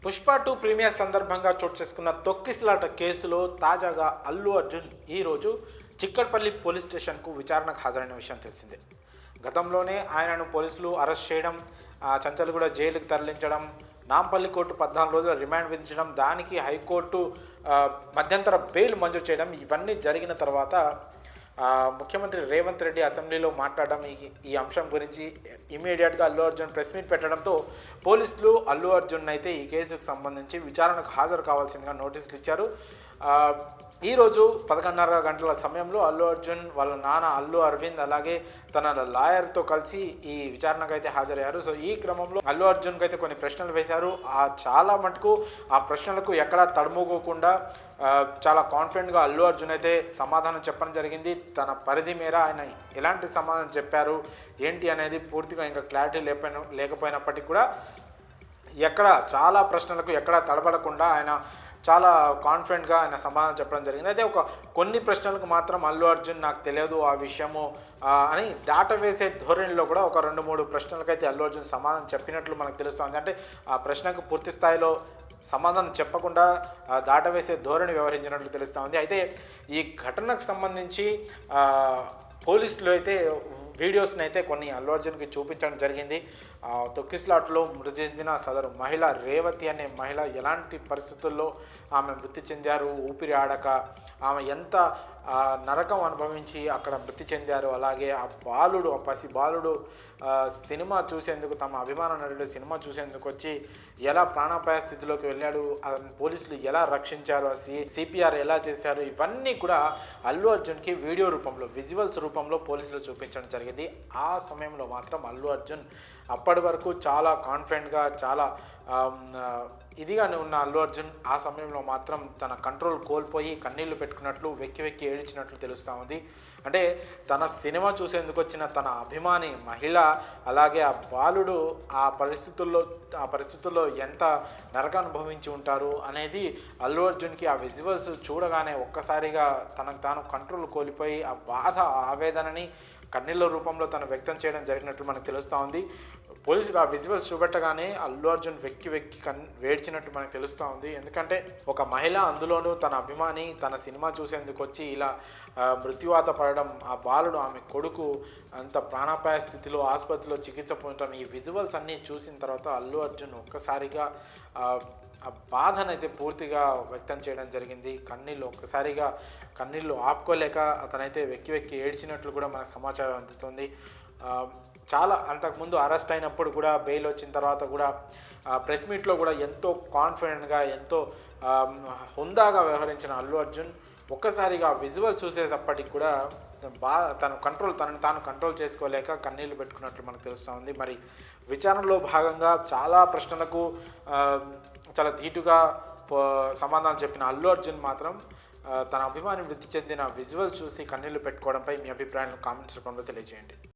Pushpa 2 premier సందర్భంగా చోటు చేసుకున్న తొక్కిసలాట కేసులో తాజాగా అల్లు అర్జున్ ఈరోజు చిక్కడపల్లి పోలీస్ స్టేషన్కు విచారణకు హాజరైన విషయం తెలిసిందే. గతంలోనే ఆయనను పోలీసులు అరెస్ట్ చేయడం, చంచల్గూడ జైలుకు తరలించడం, నాంపల్లి కోర్టు 14 రోజుల రిమాండ్ విధించడం, దానికి హైకోర్టు మధ్యంతర బెయిల్ మంజూరు చేయడం, ఇవన్నీ జరిగిన తర్వాత ముఖ్యమంత్రి రేవంత్ రెడ్డి అసెంబ్లీలో మాట్లాడడం, ఈ అంశం గురించి ఇమీడియట్గా అల్లు అర్జున్ ప్రెస్ మీట్ పెట్టడంతో పోలీసులు అల్లు అర్జున్ అయితే ఈ కేసుకు సంబంధించి విచారణకు హాజరు కావాల్సిందిగా నోటీసులు ఇచ్చారు. ఈరోజు 11:30 గంటల సమయంలో అల్లు అర్జున్ వాళ్ళ నాన్న అల్లు అరవింద్ అలాగే తన లాయర్తో కలిసి ఈ విచారణకు అయితే హాజరయ్యారు. సో ఈ క్రమంలో అల్లు అర్జున్కి అయితే కొన్ని ప్రశ్నలు వేశారు. చాలా మటుకు ఆ ప్రశ్నలకు ఎక్కడా తడుముకోకుండా చాలా కాన్ఫిడెంట్గా అల్లు అర్జున్ అయితే సమాధానం చెప్పడం జరిగింది. తన పరిధి మేర ఆయన ఎలాంటి సమాధానం చెప్పారు ఏంటి అనేది పూర్తిగా ఇంకా క్లారిటీ లేకపోయినప్పటికీ కూడా చాలా ప్రశ్నలకు ఎక్కడా తడబడకుండా ఆయన చాలా కాన్ఫిడెంట్గా ఆయన సమాధానం చెప్పడం జరిగింది. అయితే కొన్ని ప్రశ్నలకు మాత్రం అల్లు అర్జున్ నాకు తెలియదు ఆ విషయము అని దాటవేసే ధోరణిలో కూడా 2-3 ప్రశ్నలకైతే అల్లు అర్జున్ సమాధానం చెప్పినట్లు మనకు తెలుస్తుంది. అంటే ఆ ప్రశ్నకు పూర్తి స్థాయిలో సమాధానం చెప్పకుండా దాటవేసే ధోరణి వ్యవహరించినట్లు తెలుస్తూ ఉంది. అయితే ఈ ఘటనకు సంబంధించి పోలీసులు అయితే వీడియోస్ని అయితే కొన్ని అల్లు అర్జున్కి చూపించడం జరిగింది. తొక్కిసలాట్లో మృతి చెందిన సదరు మహిళ రేవతి అనే మహిళ ఎలాంటి పరిస్థితుల్లో ఆమె మృతి చెందారు, ఊపిరి ఆడక ఆమె ఎంత నరకం అనుభవించి అక్కడ మృతి చెందారు. అలాగే ఆ పసి బాలుడు సినిమా చూసేందుకు, తమ అభిమాన నటుడు సినిమా చూసేందుకు వచ్చి ఎలా ప్రాణాపాయ స్థితిలోకి వెళ్ళాడు, పోలీసులు ఎలా రక్షించారు, సిపిఆర్ ఎలా చేశారు, ఇవన్నీ కూడా అల్లు అర్జున్కి వీడియో రూపంలో, విజువల్స్ రూపంలో పోలీసులు చూపించడం జరిగింది. ఆ సమయంలో మాత్రం అల్లు అర్జున్ అప్పటి వరకు చాలా కాన్ఫిడెంట్గా, చాలా ఇదిగానే ఉన్న అల్లు అర్జున్ ఆ సమయంలో మాత్రం తన కంట్రోల్ కోల్పోయి కన్నీళ్లు పెట్టుకున్నట్లు, వెక్కి ఏడ్చినట్లు తెలుస్తూ ఉంది. అంటే తన సినిమా చూసేందుకు వచ్చిన తన అభిమాని మహిళ అలాగే ఆ బాలుడు ఆ పరిస్థితుల్లో ఎంత నరక అనుభవించి ఉంటారు అనేది అల్లు అర్జున్కి ఆ విజువల్స్ చూడగానే ఒక్కసారిగా తనకు తాను కంట్రోల్ కోల్పోయి ఆ బాధ, ఆవేదనని కన్నీళ్ళ రూపంలో తను వ్యక్తం చేయడం జరిగినట్లు మనకు తెలుస్తూ ఉంది. పోలీసులు ఆ విజువల్స్ చూపెట్టగానే అల్లు అర్జున్ వెక్కి వేడ్చినట్టు మనకు తెలుస్తూ ఉంది. ఎందుకంటే ఒక మహిళ, అందులోనూ తన అభిమాని, తన సినిమా చూసేందుకు వచ్చి ఇలా మృత్యువాత పడడం, ఆ బాలుడు ఆమె కొడుకు అంత ప్రాణాపాయ స్థితిలో ఆసుపత్రిలో చికిత్స పొందడం, ఈ విజువల్స్ అన్నీ చూసిన తర్వాత అల్లు అర్జున్ ఒక్కసారిగా ఆ బాధనైతే పూర్తిగా వ్యక్తం చేయడం జరిగింది. కన్నీళ్ళు ఆపుకోలేక అతనైతే వెక్కి ఏడ్చినట్లు కూడా మనకు సమాచారం అందుతుంది. చాలా అంతకుముందు అరెస్ట్ అయినప్పుడు కూడా, బెయిల్ వచ్చిన తర్వాత కూడా ప్రెస్ మీట్లో కూడా ఎంతో కాన్ఫిడెంట్గా, ఎంతో హుందాగా వ్యవహరించిన అల్లు అర్జున్ ఒక్కసారిగా విజువల్ చూసేటప్పటికి కూడా తనని తాను కంట్రోల్ చేసుకోలేక కన్నీళ్లు పెట్టుకున్నట్లు మనకు తెలుస్తూ ఉంది. మరి విచారణలో భాగంగా చాలా ప్రశ్నలకు చాలా ధీటుగా సమాధానం చెప్పిన అల్లు అర్జున్ మాత్రం తన అభిమాని మృతి చెందిన విజువల్ చూసి కన్నీళ్లు పెట్టుకోవడంపై మీ అభిప్రాయాలను కామెంట్స్ రూపంలో తెలియజేయండి.